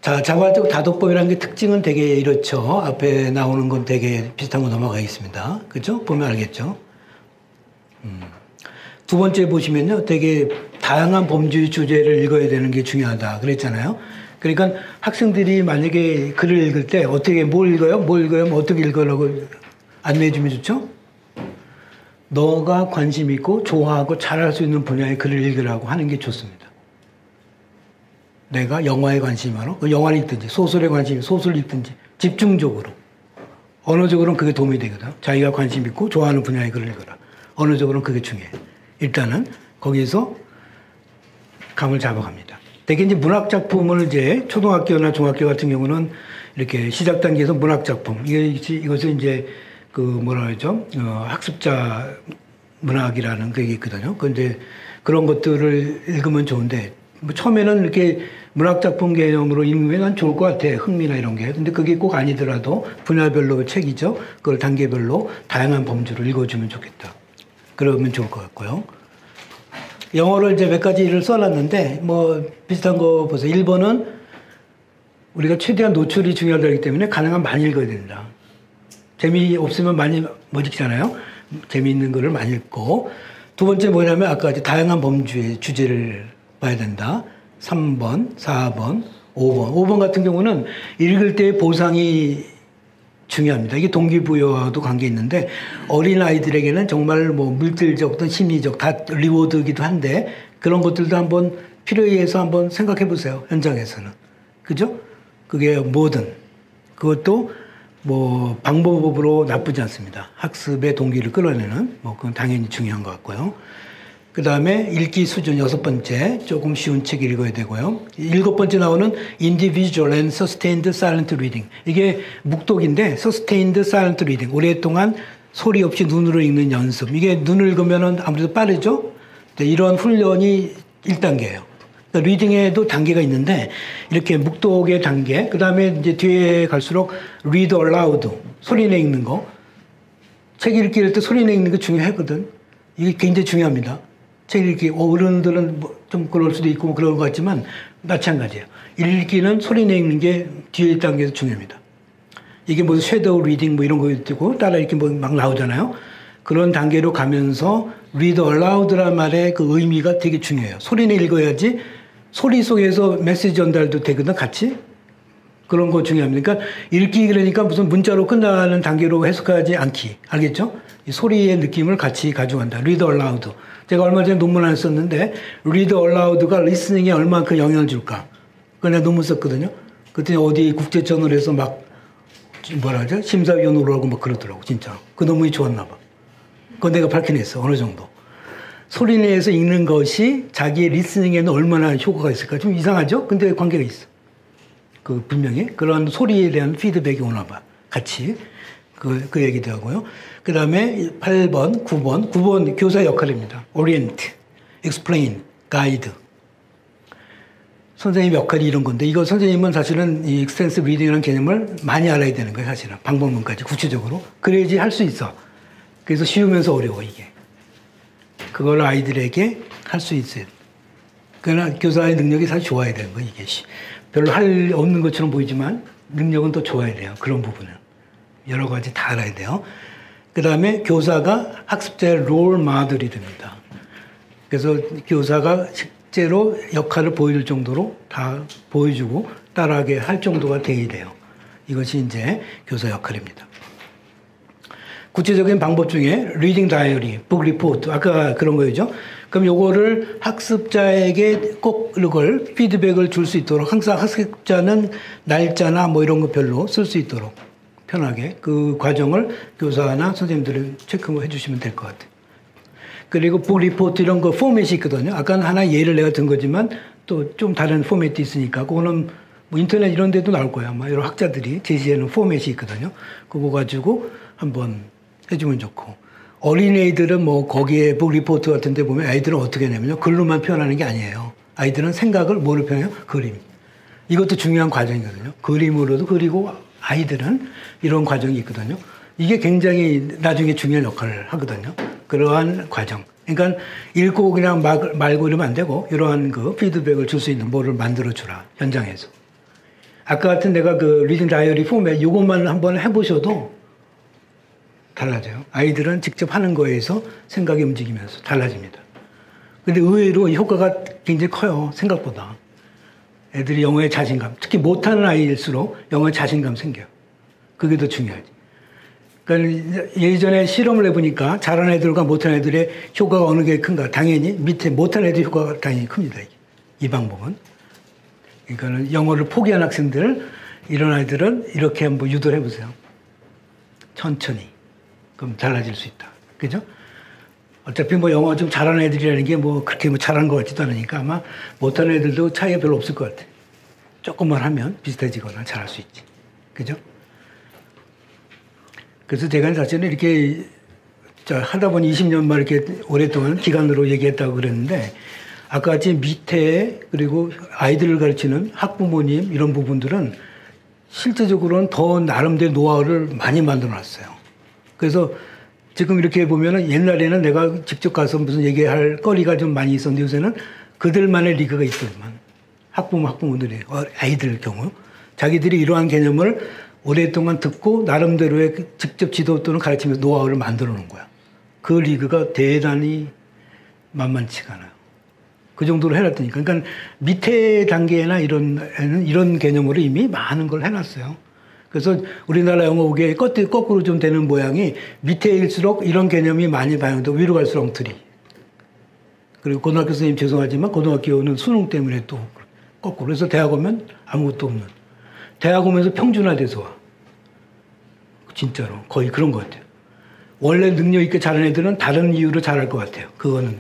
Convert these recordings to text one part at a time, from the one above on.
자, 자발적 다독법이라는 게 특징은 되게 이렇죠. 앞에 나오는 건 되게 비슷한 거 넘어가겠습니다. 그죠? 보면 알겠죠? 두 번째 보시면요. 되게 다양한 범주의 주제를 읽어야 되는 게 중요하다. 그랬잖아요. 그러니까 학생들이 만약에 글을 읽을 때 어떻게 뭘 읽어요? 뭐 어떻게 읽으라고 안내해 주면 좋죠? 너가 관심 있고 좋아하고 잘할 수 있는 분야의 글을 읽으라고 하는 게 좋습니다. 내가 영화에 관심이 많아? 영화를 읽든지 소설에 관심이 소설을 읽든지 집중적으로 언어적으로는 그게 도움이 되거든. 자기가 관심 있고 좋아하는 분야의 글을 읽어라. 언어적으로는 그게 중요해. 일단은 거기서 감을 잡아갑니다. 대개 이제 문학 작품을 이제 초등학교나 중학교 같은 경우는 이렇게 시작 단계에서 문학 작품 이것을 이제 그 뭐라 그러죠? 학습자 문학이라는 게 있거든요. 그런데 그런 것들을 읽으면 좋은데 뭐 처음에는 이렇게 문학 작품 개념으로 읽으면 난 좋을 것 같아. 흥미나 이런 게. 근데 그게 꼭 아니더라도 분야별로 책이죠. 그걸 단계별로 다양한 범주로 읽어주면 좋겠다. 그러면 좋을 것 같고요. 영어를 이제 몇 가지를 써놨는데, 뭐, 비슷한 거 보세요. 1번은 우리가 최대한 노출이 중요하기 때문에 가능하면 많이 읽어야 된다. 재미없으면 많이 못 읽잖아요. 재미있는 거를 많이 읽고. 두 번째 뭐냐면 아까 다양한 범주의 주제를 봐야 된다. 3번, 4번, 5번. 5번 같은 경우는 읽을 때 보상이 중요합니다. 이게 동기부여와도 관계 있는데 어린아이들에게는 정말 뭐 물질적, 심리적 다 리워드이기도 한데 그런 것들도 한번 필요에 의해서 한번 생각해 보세요. 현장에서는. 그죠? 그게 뭐든. 그것도 뭐 방법으로 나쁘지 않습니다. 학습의 동기를 끌어내는 뭐 그건 당연히 중요한 것 같고요. 그 다음에 읽기 수준 6번째 조금 쉬운 책 읽어야 되고요. 7번째 나오는 Individual and Sustained Silent Reading. 이게 묵독인데 Sustained Silent Reading. 오랫동안 소리 없이 눈으로 읽는 연습. 이게 눈을 읽으면 아무래도 빠르죠? 이런 훈련이 1단계예요. 그러니까 리딩에도 단계가 있는데 이렇게 묵독의 단계. 그 다음에 이제 뒤에 갈수록 Read Aloud. 소리내 읽는 거. 책 읽기 할 때 소리내 읽는 거 중요하거든. 이게 굉장히 중요합니다. 책 읽기, 어른들은 뭐 좀 그럴 수도 있고 그런 것 같지만 마찬가지예요. 읽기는 소리내 읽는 게 뒤에 단계에서 중요합니다. 이게 무슨 섀도우 리딩 뭐 이런 거 있고 따라 읽기 뭐 막 나오잖아요. 그런 단계로 가면서 read aloud란 말의 그 의미가 되게 중요해요. 소리내 읽어야지 소리 속에서 메시지 전달도 되거든, 같이. 그런 거 중요합니다. 그러니까 읽기 그러니까 무슨 문자로 끝나는 단계로 해석하지 않기. 알겠죠? 이 소리의 느낌을 같이 가져간다. read aloud. 제가 얼마 전에 논문 하나 썼는데 read aloud가 리스닝에 얼마큼 영향을 줄까. 그거 내가 논문 썼거든요. 그때 어디 국제저널에서 막 뭐라 하죠? 심사위원으로 하고 막 그러더라고, 진짜. 그 논문이 좋았나 봐. 그건 내가 밝혀냈어, 어느 정도. 소리내서 읽는 것이 자기의 리스닝에는 얼마나 효과가 있을까. 좀 이상하죠? 근데 관계가 있어. 그 분명히 그런 소리에 대한 피드백이 오나 봐. 같이. 그 얘기도 하고요. 그 다음에 8번, 9번 교사 역할입니다. orient, explain, guide. 선생님 역할이 이런 건데, 이거 선생님은 사실은 이 extensive reading이라는 개념을 많이 알아야 되는 거예요, 사실은. 방법론까지 구체적으로. 그래야지 할 수 있어. 그래서 쉬우면서 어려워, 이게. 그걸 아이들에게 할 수 있어요. 그러나 교사의 능력이 사실 좋아야 되는 거예요, 이게. 별로 할 없는 것처럼 보이지만 능력은 더 좋아야 돼요, 그런 부분은. 여러 가지 다 알아야 돼요. 그 다음에 교사가 학습자의 롤 모델이 됩니다. 그래서 교사가 실제로 역할을 보여줄 정도로 다 보여주고 따라하게 할 정도가 돼야 돼요. 이것이 이제 교사 역할입니다. 구체적인 방법 중에 리딩 다이어리, 북 리포트, 아까 그런 거였죠. 그럼 요거를 학습자에게 꼭 이걸 피드백을 줄 수 있도록 항상 학습자는 날짜나 뭐 이런 거 별로 쓸 수 있도록 편하게 그 과정을 교사나 선생님들이 체크해 주시면 될 것 같아요. 그리고 북 리포트 이런 거 포맷이 있거든요. 아까는 하나 예를 내가 든 거지만 또 좀 다른 포맷이 있으니까 그거는 뭐 인터넷 이런 데도 나올 거예요. 아마 여러 학자들이 제시하는 포맷이 있거든요. 그거 가지고 한번 해주면 좋고. 어린애들은 뭐 거기에 북 리포트 같은 데 보면 아이들은 어떻게 하냐면요. 글로만 표현하는 게 아니에요. 아이들은 생각을 뭐로 표현해요? 그림. 이것도 중요한 과정이거든요. 그림으로도 그리고 아이들은 이런 과정이 있거든요. 이게 굉장히 나중에 중요한 역할을 하거든요. 그러한 과정. 그러니까 읽고 그냥 말고 이러면 안 되고 이러한 그 피드백을 줄 수 있는 뭐를 만들어주라. 현장에서. 아까 같은 내가 그 리딩 다이어리 포맷 이것만 한번 해보셔도 달라져요. 아이들은 직접 하는 거에서 생각이 움직이면서 달라집니다. 근데 의외로 효과가 굉장히 커요. 생각보다. 애들이 영어에 자신감, 특히 못하는 아이일수록 영어에 자신감 생겨요. 그게 더 중요하지. 그러니까 예전에 실험을 해보니까 잘하는 애들과 못하는 애들의 효과가 어느 게 큰가. 당연히 밑에 못하는 애들 효과가 당연히 큽니다. 이 방법은. 그러니까 영어를 포기한 학생들, 이런 아이들은 이렇게 한번 유도를 해보세요. 천천히. 그럼 달라질 수 있다. 그죠? 어차피 뭐 영어 좀 잘하는 애들이라는 게 뭐 그렇게 뭐 잘하는 것 같지도 않으니까 아마 못하는 애들도 차이가 별로 없을 것 같아. 조금만 하면 비슷해지거나 잘할 수 있지. 그죠? 그래서 제가 사실은 이렇게 하다 보니 20년만 이렇게 오랫동안 기간으로 얘기했다고 그랬는데 아까 같이 밑에 그리고 아이들을 가르치는 학부모님 이런 부분들은 실제적으로는 더 나름대로 노하우를 많이 만들어 놨어요. 그래서 지금 이렇게 보면은 옛날에는 내가 직접 가서 무슨 얘기할 거리가 좀 많이 있었는데 요새는 그들만의 리그가 있더만. 학부모들의 아이들 경우. 자기들이 이러한 개념을 오랫동안 듣고 나름대로의 직접 지도 또는 가르치면서 노하우를 만들어 놓은 거야. 그 리그가 대단히 만만치가 않아요. 그 정도로 해놨다니까. 그러니까 밑에 단계나 이런 개념으로 이미 많은 걸 해놨어요. 그래서 우리나라 영어 보기에 거꾸로 좀 되는 모양이 밑에일수록 이런 개념이 많이 반영되고 위로 갈수록 엉터리. 그리고 고등학교 선생님 죄송하지만 고등학교는 수능 때문에 또 거꾸로. 그래서 대학 오면 아무것도 없는. 대학 오면서 평준화돼서 와. 진짜로. 거의 그런 것 같아요. 원래 능력 있게 잘하는 애들은 다른 이유로 잘할 것 같아요. 그거는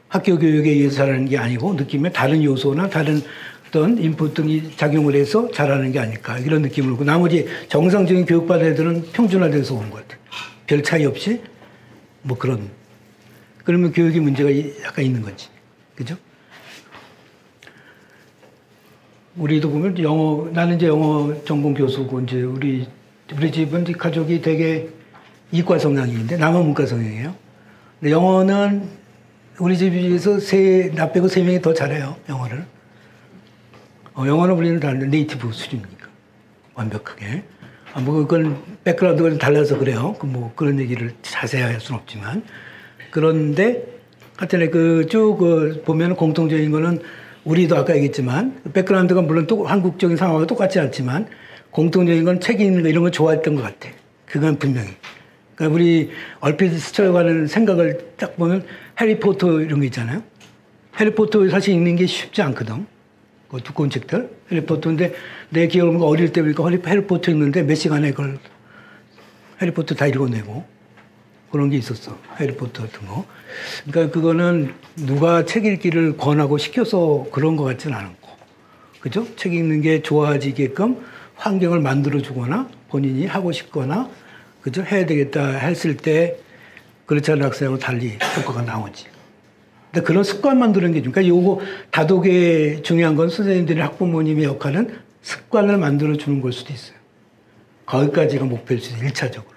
학교 교육에 의해서 잘하는 게 아니고 느낌에 다른 요소나 다른 어떤 인풋 등이 작용을 해서 잘하는 게 아닐까 이런 느낌을 오고 나머지 정상적인 교육받은 애들은 평준화돼서 온 것 같아요. 별 차이 없이 뭐 그런. 그러면 교육의 문제가 약간 있는 거지. 그죠? 우리도 보면 나는 이제 영어 전공 교수고 이제 우리 집은 가족이 되게 이과 성향인데 남은 문과 성향이에요. 근데 영어는 우리 집에서 나 빼고 3명이 더 잘해요. 영어를. 영어는 우리는 다른데 네이티브 수준이니까. 완벽하게. 뭐 그건 백그라운드가 좀 달라서 그래요. 뭐 그런 얘기를 자세히 할 수는 없지만. 그런데 하여튼 쭉 보면 공통적인 거는 우리도 아까 얘기했지만 백그라운드가 물론 또 한국적인 상황과 똑같지 않지만 공통적인 건 책 읽는 거 이런 거 좋아했던 것 같아. 그건 분명히. 그러니까 우리 얼핏 스쳐가는 생각을 딱 보면 해리포터 이런 거 있잖아요. 해리포터 사실 읽는 게 쉽지 않거든. 그 두꺼운 책들. 해리포터인데 내 기억으로 어릴 때 보니까 해리포터 읽는데 몇 시간에 그걸 해리포터 다 읽어내고 그런 게 있었어. 해리포터 같은 거. 그러니까 그거는 누가 책 읽기를 권하고 시켜서 그런 것 같지는 않고. 그죠? 책 읽는 게 좋아지게끔 환경을 만들어주거나 본인이 하고 싶거나 그죠? 해야 되겠다 했을 때 그렇지 않은 학생하고 달리 효과가 나오지. 근데 그런 습관 만드는 게 그러니까 요거 다독의 중요한 건 선생님들이 학부모님의 역할은 습관을 만들어주는 걸 수도 있어요. 거기까지가 목표일 수 있어요. 1차적으로.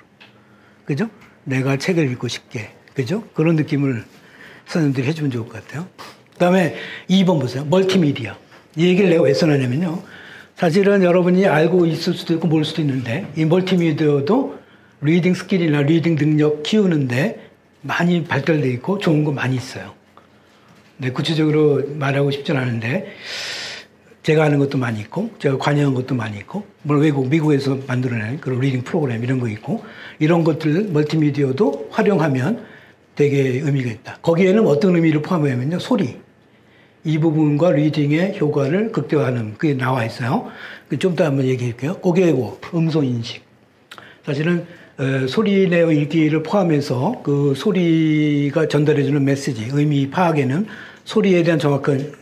그죠? 내가 책을 읽고 싶게. 그죠? 그런 느낌을 선생님들이 해주면 좋을 것 같아요. 그 다음에 2번 보세요. 멀티미디어. 이 얘기를 내가 왜 써놨냐면요. 사실은 여러분이 알고 있을 수도 있고 모를 수도 있는데 이 멀티미디어도 리딩 스킬이나 리딩 능력 키우는데 많이 발달되어 있고 좋은 거 많이 있어요. 네, 구체적으로 말하고 싶진 않은데 제가 아는 것도 많이 있고 제가 관여한 것도 많이 있고 물론 미국에서 만들어낸 그런 리딩 프로그램 이런 거 있고 이런 것들 멀티미디어도 활용하면 되게 의미가 있다. 거기에는 어떤 의미를 포함하냐면요. 소리. 이 부분과 리딩의 효과를 극대화하는 그게 나와 있어요. 좀 더 한번 얘기할게요. 고개고 음소 인식. 사실은 소리 내어 읽기를 포함해서 그 소리가 전달해주는 메시지, 의미 파악에는 소리에 대한 정확한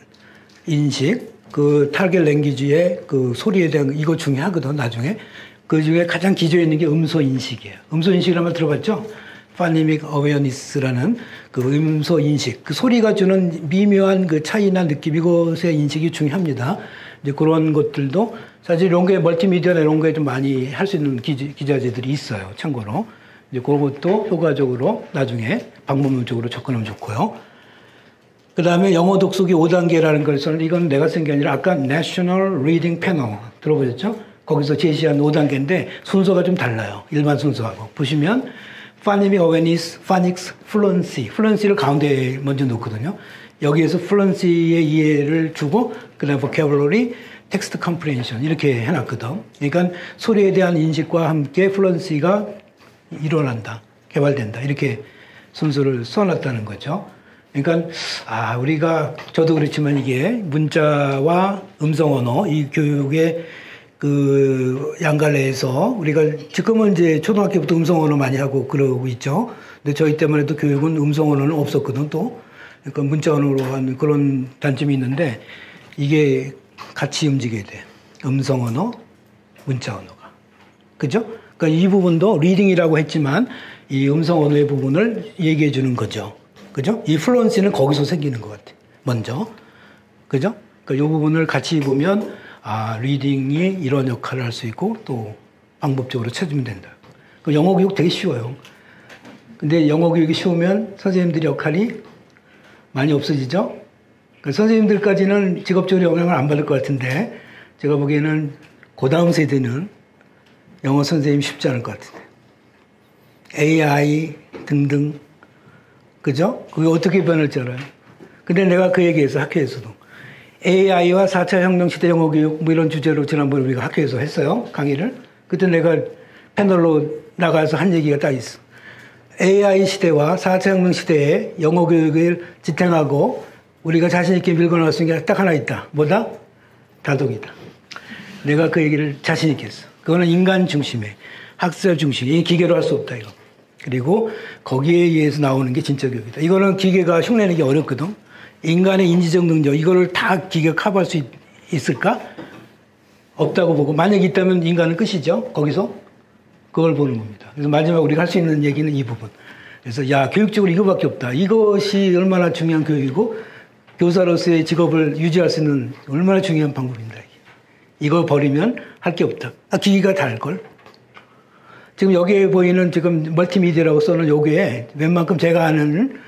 인식, 그 타겟 랭귀지의 그 소리에 대한 이거 중요하거든 나중에. 그 중에 가장 기초에 있는 게 음소 인식이에요. 음소 인식이라는 말 들어봤죠? 파니믹 어웨어니스라는 그 음소 인식, 그 소리가 주는 미묘한 그 차이나 느낌, 이것의 인식이 중요합니다. 이제 그런 것들도 사실 이런 게 멀티미디어나 이런 거에 좀 많이 할 수 있는 기자재들이 있어요. 참고로. 이제 그것도 효과적으로 나중에 방법론적으로 접근하면 좋고요. 그 다음에 영어 독서기 5단계라는 걸 써는 이건 내가 쓴 게 아니라 아까 National Reading Panel 들어보셨죠? 거기서 제시한 5단계인데 순서가 좀 달라요. 일반 순서하고. 보시면 Phonemic Awareness, Phonics, Fluency. Fluency를 가운데에 먼저 놓거든요. 여기에서 Fluency의 이해를 주고 그 다음에 Vocabulary, Text Comprehension 이렇게 해놨거든. 그러니까 소리에 대한 인식과 함께 Fluency가 일어난다. 개발된다. 이렇게 순서를 써놨다는 거죠. 그러니까 우리가 저도 그렇지만 이게 문자와 음성 언어 이 교육의 그 양갈래에서 우리가 지금은 이제 초등학교부터 음성 언어 많이 하고 그러고 있죠. 근데 저희 때만 해도 교육은 음성 언어는 없었거든 또. 그러니까 문자 언어로 하는 그런 단점이 있는데 이게 같이 움직여야 돼. 음성 언어, 문자 언어가. 그죠? 그러니까 이 부분도 리딩이라고 했지만 이 음성 언어의 부분을 얘기해 주는 거죠. 그죠? 이 플루언시는 거기서 생기는 것 같아. 먼저. 그죠? 그러니까 이 부분을 같이 보면 리딩이 이런 역할을 할 수 있고 또 방법적으로 찾으면 된다. 영어 교육 되게 쉬워요. 근데 영어 교육이 쉬우면 선생님들의 역할이 많이 없어지죠? 그러니까 선생님들까지는 직업적으로 영향을 안 받을 것 같은데 제가 보기에는 그 다음 세대는 영어 선생님 쉽지 않을 것 같은데. AI 등등. 그죠? 그게 어떻게 변할지 알아요. 근데 내가 그 얘기했어, 학교에서도. AI와 4차 혁명 시대 영어 교육 뭐 이런 주제로 지난번에 우리가 학교에서 했어요. 강의를. 그때 내가 패널로 나가서 한 얘기가 딱 있어. AI 시대와 4차 혁명 시대에 영어 교육을 지탱하고 우리가 자신있게 밀고 나갈 수 있는 게 딱 하나 있다. 뭐다? 다독이다. 내가 그 얘기를 자신있게 했어. 그거는 인간 중심의, 학습 중심의, 기계로 할 수 없다, 이거. 그리고 거기에 의해서 나오는 게 진짜 교육이다. 이거는 기계가 흉내내기 어렵거든. 인간의 인지적 능력, 이거를 다 기계가 커버할 수 있을까? 없다고 보고, 만약에 있다면 인간은 끝이죠. 거기서 그걸 보는 겁니다. 그래서 마지막 우리가 할 수 있는 얘기는 이 부분. 그래서 교육적으로 이거밖에 없다. 이것이 얼마나 중요한 교육이고 교사로서의 직업을 유지할 수 있는 얼마나 중요한 방법인가. 이거 버리면 할 게 없다. 기계가 다 할걸. 지금 여기에 보이는 지금 멀티미디어라고 써는 요게 웬만큼 제가 아는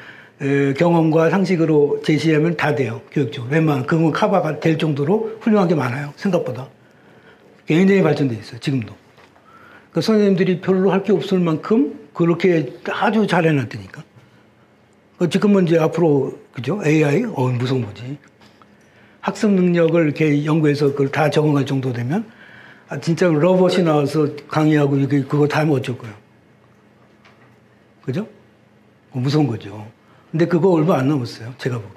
경험과 상식으로 제시하면 다 돼요. 교육적으로. 웬만큼 그건 커버가 될 정도로 훌륭한 게 많아요. 생각보다. 굉장히 발전돼 있어요. 지금도. 그 선생님들이 별로 할 게 없을 만큼 그렇게 아주 잘 해놨다니까. 지금은 이제 앞으로, 그죠? AI? 무서운 거지. 학습 능력을 이렇게 연구해서 그걸 다 적응할 정도 되면 진짜 로봇이 나와서 강의하고 그거 다 하면 어쩔 거예요. 그죠? 무서운 거죠. 근데 그거 얼마 안 남았어요. 제가 보고.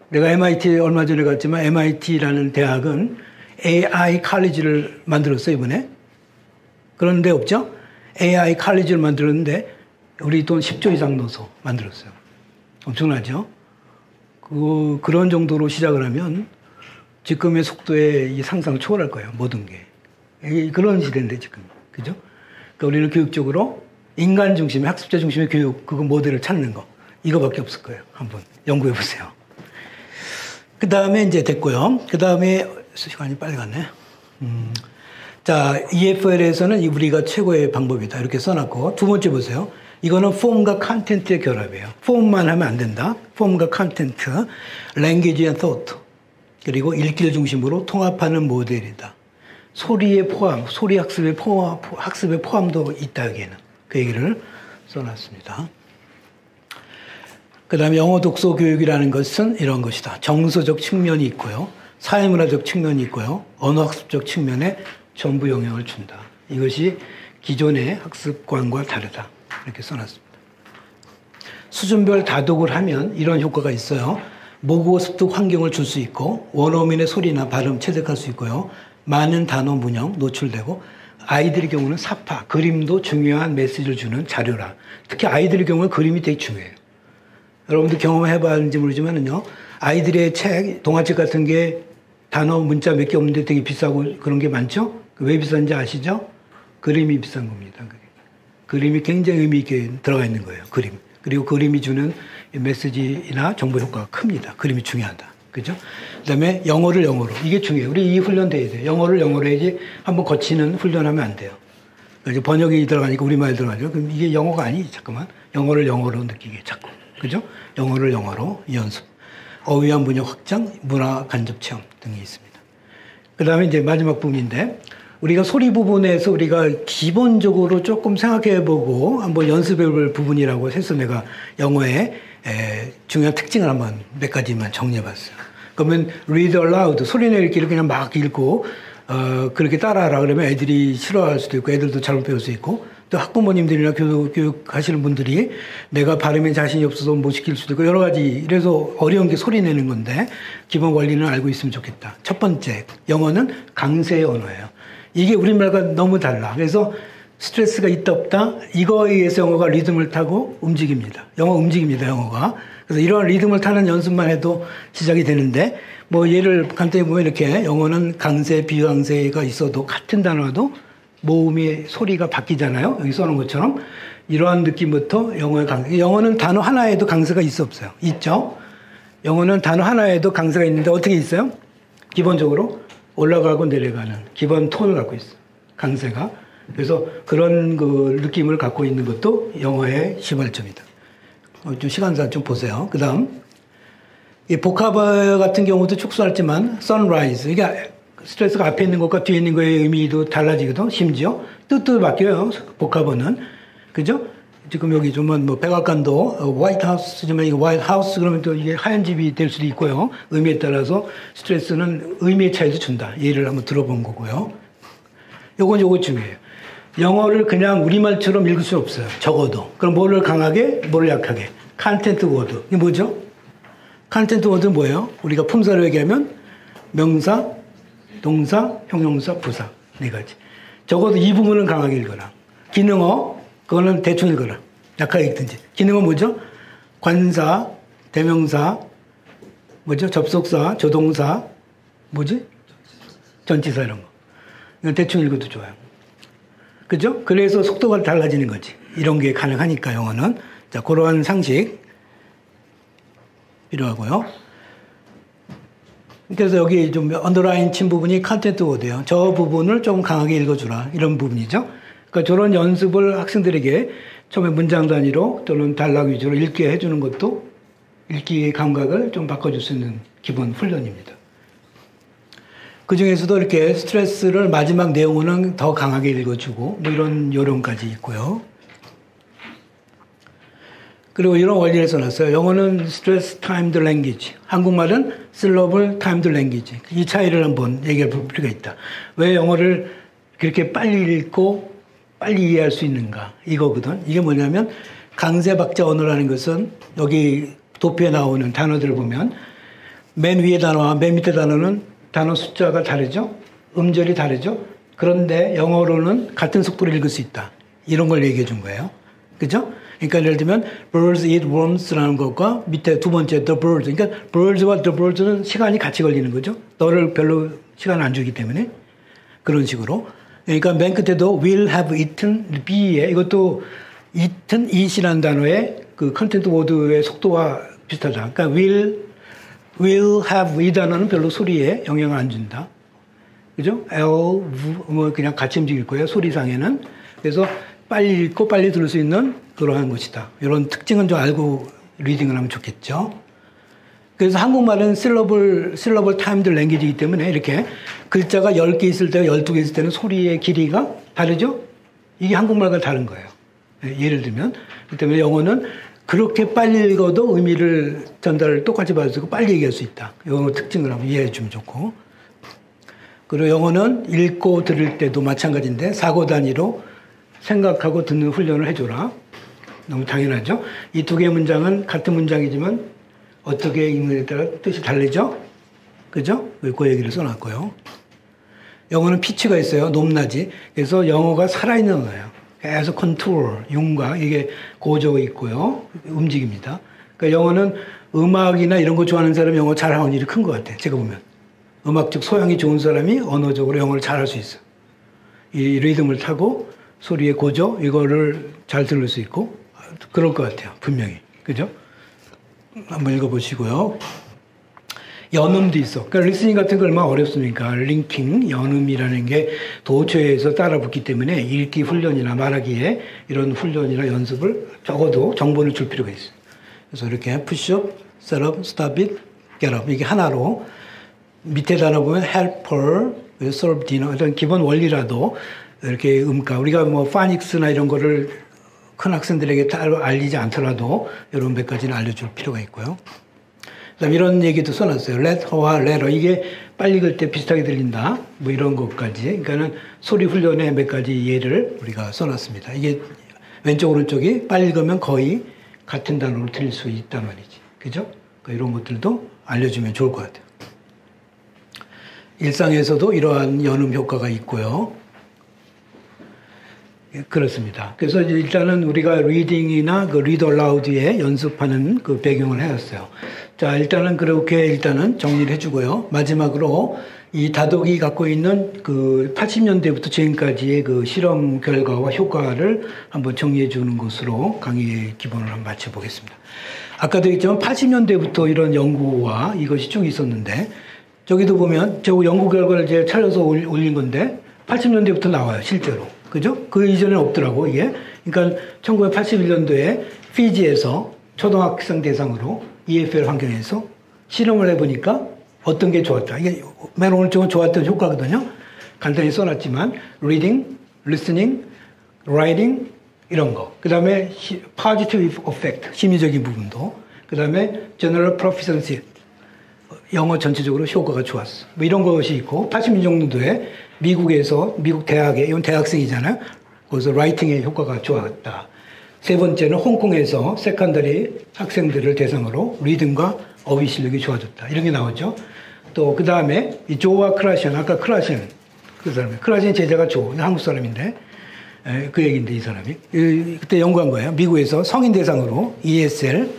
내가 MIT 얼마 전에 갔지만 MIT라는 대학은 AI 칼리지를 만들었어요, 이번에. 그런데 없죠? AI 칼리지를 만들었는데 우리 돈 10조 이상 넣어서 만들었어요. 엄청나죠? 그런 정도로 시작을 하면 지금의 속도에 이 상상을 초월할 거예요. 모든 게. 그런 시대인데 지금. 그죠? 그러니까 우리는 교육적으로 인간 중심의 학습자 중심의 교육 그거 모델을 찾는 거. 이거밖에 없을 거예요. 한번 연구해 보세요. 그 다음에 이제 됐고요. 그 다음에 시간이 빨리 갔네. 자, EFL에서는 우리가 최고의 방법이다. 이렇게 써놨고 두 번째 보세요. 이거는 폼과 컨텐츠의 결합이에요. 폼만 하면 안 된다. 폼과 컨텐츠, language and thought. 그리고 읽기를 중심으로 통합하는 모델이다. 소리의 포함, 소리 학습의 포함도 있다, 여기에는. 그 얘기를 써놨습니다. 그 다음에 영어 독서 교육이라는 것은 이런 것이다. 정서적 측면이 있고요. 사회문화적 측면이 있고요. 언어학습적 측면에 전부 영향을 준다. 이것이 기존의 학습관과 다르다. 이렇게 써놨습니다. 수준별 다독을 하면 이런 효과가 있어요. 모국어 습득 환경을 줄 수 있고 원어민의 소리나 발음 체득할 수 있고요. 많은 단어 문형 노출되고 아이들의 경우는 사파, 그림도 중요한 메시지를 주는 자료라. 특히 아이들의 경우는 그림이 되게 중요해요. 여러분들 경험해봤는지 모르지만은요. 아이들의 책, 동화책 같은 게 단어, 문자 몇 개 없는데 되게 비싸고 그런 게 많죠? 왜 비싼지 아시죠? 그림이 비싼 겁니다. 그림이 굉장히 의미 있게 들어가 있는 거예요. 그림. 그리고 그림이 주는 메시지나 정보 효과가 큽니다. 그림이 중요하다. 그죠? 그 다음에 영어를 영어로. 이게 중요해요. 우리 이 훈련 돼야 돼요. 영어를 영어로 해야지 한번 거치는 훈련하면 안 돼요. 그러니까 번역이 들어가니까 우리말 들어가죠. 그럼 이게 영어가 아니지, 자꾸만. 영어를 영어로 느끼게 자꾸. 그죠? 영어를 영어로 연습. 어휘와 문역 확장, 문화 간접 체험 등이 있습니다. 그 다음에 이제 마지막 부분인데, 우리가 소리 부분에서 우리가 기본적으로 조금 생각해보고 한번 연습해볼 부분이라고 해서 내가 영어의 중요한 특징을 한번 몇 가지만 정리해봤어요. 그러면 read aloud, 소리 내기를 그냥 막 읽고 그렇게 따라하라 그러면 애들이 싫어할 수도 있고 애들도 잘못 배울 수 있고 또 학부모님들이나 교육하시는 분들이 내가 발음에 자신이 없어서 못 시킬 수도 있고 여러 가지 이래서 어려운 게 소리 내는 건데 기본 원리는 알고 있으면 좋겠다. 첫 번째, 영어는 강세의 언어예요. 이게 우리말과 너무 달라. 그래서 스트레스가 있다 없다 이거에 의해서 영어가 리듬을 타고 움직입니다. 영어 움직입니다. 영어가. 그래서 이러한 리듬을 타는 연습만 해도 시작이 되는데 뭐 예를 간단히 보면 이렇게 영어는 강세, 비강세가 있어도 같은 단어도 모음의 소리가 바뀌잖아요. 여기 써놓은 것처럼 이러한 느낌부터 영어의 강세. 영어는 단어 하나에도 강세가 있어 없어요? 있죠. 영어는 단어 하나에도 강세가 있는데 어떻게 있어요? 기본적으로 올라가고 내려가는 기본 톤을 갖고 있어요. 강세가. 그래서 그런 그 느낌을 갖고 있는 것도 영어의 시발점이다. 좀 시간상 좀 보세요. 그 다음, 이 복합어 같은 경우도 축소할지만, sunrise. 이게 스트레스가 앞에 있는 것과 뒤에 있는 거의 의미도 달라지거든. 심지어 뜻도 바뀌어요. 복합어는. 그죠? 지금 여기 좀 뭐 백악관도 화이트하우스지만 이거 화이트하우스 그러면 또 이게 하얀 집이 될 수도 있고요. 의미에 따라서 스트레스는 의미의 차이도 준다. 예를 한번 들어본 거고요. 요거 중요해요. 영어를 그냥 우리말처럼 읽을 수 없어요. 적어도. 그럼 뭐를 강하게, 뭐를 약하게. 컨텐트 워드. 이게 뭐죠? 컨텐트 워드는 뭐예요? 우리가 품사로 얘기하면 명사, 동사, 형용사, 부사. 네 가지. 적어도 이 부분은 강하게 읽어라. 기능어, 그거는 대충 읽어라. 약하게 읽든지. 기능어 뭐죠? 관사, 대명사, 뭐죠? 접속사, 조동사, 뭐지? 전치사 이런 거. 이건 대충 읽어도 좋아요. 그죠? 그래서 속도가 달라지는 거지. 이런 게 가능하니까 영어는. 자, 그러한 상식 필요하고요. 그래서 여기 좀 언더라인 친 부분이 컨텐트 워드예요. 저 부분을 좀 강하게 읽어주라. 이런 부분이죠. 그러니까 저런 연습을 학생들에게 처음에 문장 단위로 또는 단락 위주로 읽게 해주는 것도 읽기의 감각을 좀 바꿔줄 수 있는 기본 훈련입니다. 그 중에서도 이렇게 스트레스를 마지막 내용은 더 강하게 읽어주고 뭐 이런 요령까지 있고요. 그리고 이런 원리를 써놨어요. 영어는 stress timed language, 한국말은 syllable timed language. 이 차이를 한번 얘기해 볼 필요가 있다. 왜 영어를 그렇게 빨리 읽고 빨리 이해할 수 있는가 이거거든. 이게 뭐냐면 강세박자 언어라는 것은 여기 도표에 나오는 단어들을 보면 맨 위에 단어와 맨 밑에 단어는 단어 숫자가 다르죠. 음절이 다르죠. 그런데 영어로는 같은 속도로 읽을 수 있다. 이런 걸 얘기해 준 거예요. 그죠? 그러니까 예를 들면 birds eat worms라는 것과 밑에 두 번째 the birds. 그러니까 birds와 the birds는 시간이 같이 걸리는 거죠. 너를 별로 시간 안 주기 때문에 그런 식으로. 그러니까 맨 끝에도 will have eaten be에 이것도 eaten, eat이라는 단어의 그 컨텐트 워드의 속도와 비슷하다. 그러니까 will have 이 단어는 별로 소리에 영향을 안 준다. 그죠? 뭐 그냥 같이 움직일 거예요. 소리상에는. 그래서 빨리 읽고 빨리 들을 수 있는 그러한 것이다. 이런 특징은 좀 알고 리딩을 하면 좋겠죠. 그래서 한국말은 syllable timed language이기 때문에 이렇게 글자가 10개 있을 때와 12개 있을 때는 소리의 길이가 다르죠? 이게 한국말과 다른 거예요. 예를 들면. 그 때문에 영어는 그렇게 빨리 읽어도 의미를 전달을 똑같이 받을 수 있고 빨리 얘기할 수 있다. 영어 특징을 한번 이해해 주면 좋고. 그리고 영어는 읽고 들을 때도 마찬가지인데 사고 단위로 생각하고 듣는 훈련을 해줘라. 너무 당연하죠. 이 두 개의 문장은 같은 문장이지만 어떻게 읽느냐에 따라 뜻이 다르죠. 그죠? 그 얘기를 써놨고요. 영어는 피치가 있어요. 높낮이. 그래서 영어가 살아있는 언어예요. 계속 컨트롤, 융과 이게 고조 있고요. 움직입니다. 그러니까 영어는 음악이나 이런 거 좋아하는 사람이 영어 잘하는 일이 큰 것 같아요. 제가 보면. 음악적 소양이 좋은 사람이 언어적으로 영어를 잘할 수 있어요. 이 리듬을 타고 소리의 고조 이거를 잘 들을 수 있고 그럴 것 같아요. 분명히. 그죠? 한번 읽어보시고요. 연음도 있어. 그러니까 리스닝 같은 거 얼마나 어렵습니까? 링킹, 연음이라는 게 도처에서 따라붙기 때문에 읽기 훈련이나 말하기에 이런 훈련이나 연습을 적어도 정보를 줄 필요가 있어요. 그래서 이렇게 push-up, set-up, stop-it, get-up 이게 하나로 밑에 단어 보면 helper, serve dinner 이런 기본 원리라도 이렇게 음가 우리가 뭐 파닉스나 이런 거를 큰 학생들에게 따로 알리지 않더라도 이런 몇 가지는 알려줄 필요가 있고요. 그다음 이런 얘기도 써놨어요. let와 letter 이게 빨리 읽을 때 비슷하게 들린다. 뭐 이런 것까지. 그러니까는 소리 훈련의 몇 가지 예를 우리가 써놨습니다. 이게 왼쪽 오른쪽이 빨리 읽으면 거의 같은 단어로 들릴 수 있단 말이지. 그죠? 그러니까 이런 것들도 알려주면 좋을 것 같아요. 일상에서도 이러한 연음 효과가 있고요. 그렇습니다. 그래서 일단은 우리가 리딩이나 그 리드 얼라우드에 연습하는 그 배경을 해놨어요. 자, 일단은 그렇게 일단은 정리를 해주고요. 마지막으로 이 다독이 갖고 있는 그 80년대부터 지금까지의 그 실험 결과와 효과를 한번 정리해 주는 것으로 강의의 기본을 한번 맞춰보겠습니다. 아까도 했지만 80년대부터 이런 연구와 이것이 쭉 있었는데 저기도 보면 저 연구 결과를 이제 찾아서 올린 건데 80년대부터 나와요, 실제로. 그죠? 그 이전에는 없더라고, 이게. 그러니까 1981년도에 피지에서 초등학생 대상으로 EFL 환경에서 실험을 해보니까 어떤 게 좋았다. 이게 맨 오른쪽은 좋았던 효과거든요. 간단히 써놨지만, reading, listening, writing, 이런 거. 그 다음에 positive effect, 심리적인 부분도. 그 다음에 general proficiency, 영어 전체적으로 효과가 좋았어. 뭐 이런 것이 있고, 86년도에 미국에서, 미국 대학에, 이건 대학생이잖아요. 거기서 라이팅의 효과가 좋았다. 세 번째는 홍콩에서 세컨더리 학생들을 대상으로 리듬과 어휘 실력이 좋아졌다. 이런 게 나오죠. 또 그 다음에 이 조와 크라시안, 아까 크라시안, 그 사람이, 크라시안 제자가 조, 한국 사람인데, 그 얘기인데 이 사람이. 그때 연구한 거예요. 미국에서 성인 대상으로 ESL,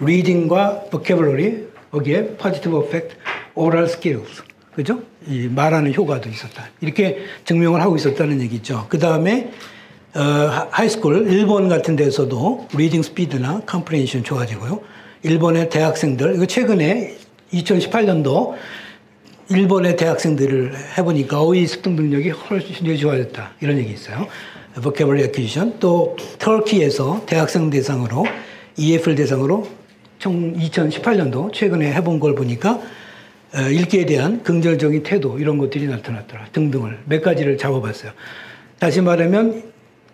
리딩과 vocabulary, 거기에 positive effect, oral skills. 그죠? 이 말하는 효과도 있었다. 이렇게 증명을 하고 있었다는 얘기죠. 그 다음에, 하이스쿨, 일본 같은 데서도 리딩 스피드나 컴프레hension 좋아지고요. 일본의 대학생들, 이거 최근에 2018년도 일본의 대학생들을 해보니까 어휘 습득 능력이 훨씬 좋아졌다. 이런 얘기 있어요. vocabulary acquisition. 또, 터키에서 대학생 대상으로, EFL 대상으로 2018년도 최근에 해본 걸 보니까 읽기에 대한 긍정적인 태도 이런 것들이 나타났더라 등등을 몇 가지를 잡아봤어요. 다시 말하면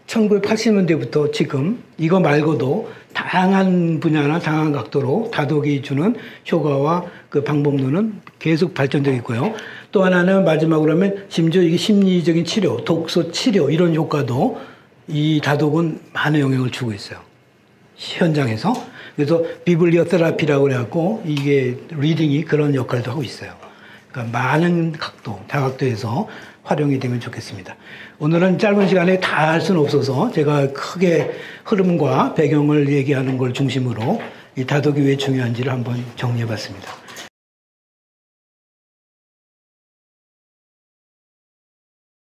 1980년대부터 지금 이거 말고도 다양한 분야나 다양한 각도로 다독이 주는 효과와 그 방법론은 계속 발전되고 있고요. 또 하나는 마지막으로 하면 심지어 이게 심리적인 치료, 독서 치료 이런 효과도 이 다독은 많은 영향을 주고 있어요. 현장에서. 그래서 비블리오 테라피라고 그래갖고 이게 리딩이 그런 역할도 하고 있어요. 그러니까 많은 각도, 다각도에서 활용이 되면 좋겠습니다. 오늘은 짧은 시간에 다 할 수는 없어서 제가 크게 흐름과 배경을 얘기하는 걸 중심으로 이 다독이 왜 중요한지를 한번 정리해 봤습니다.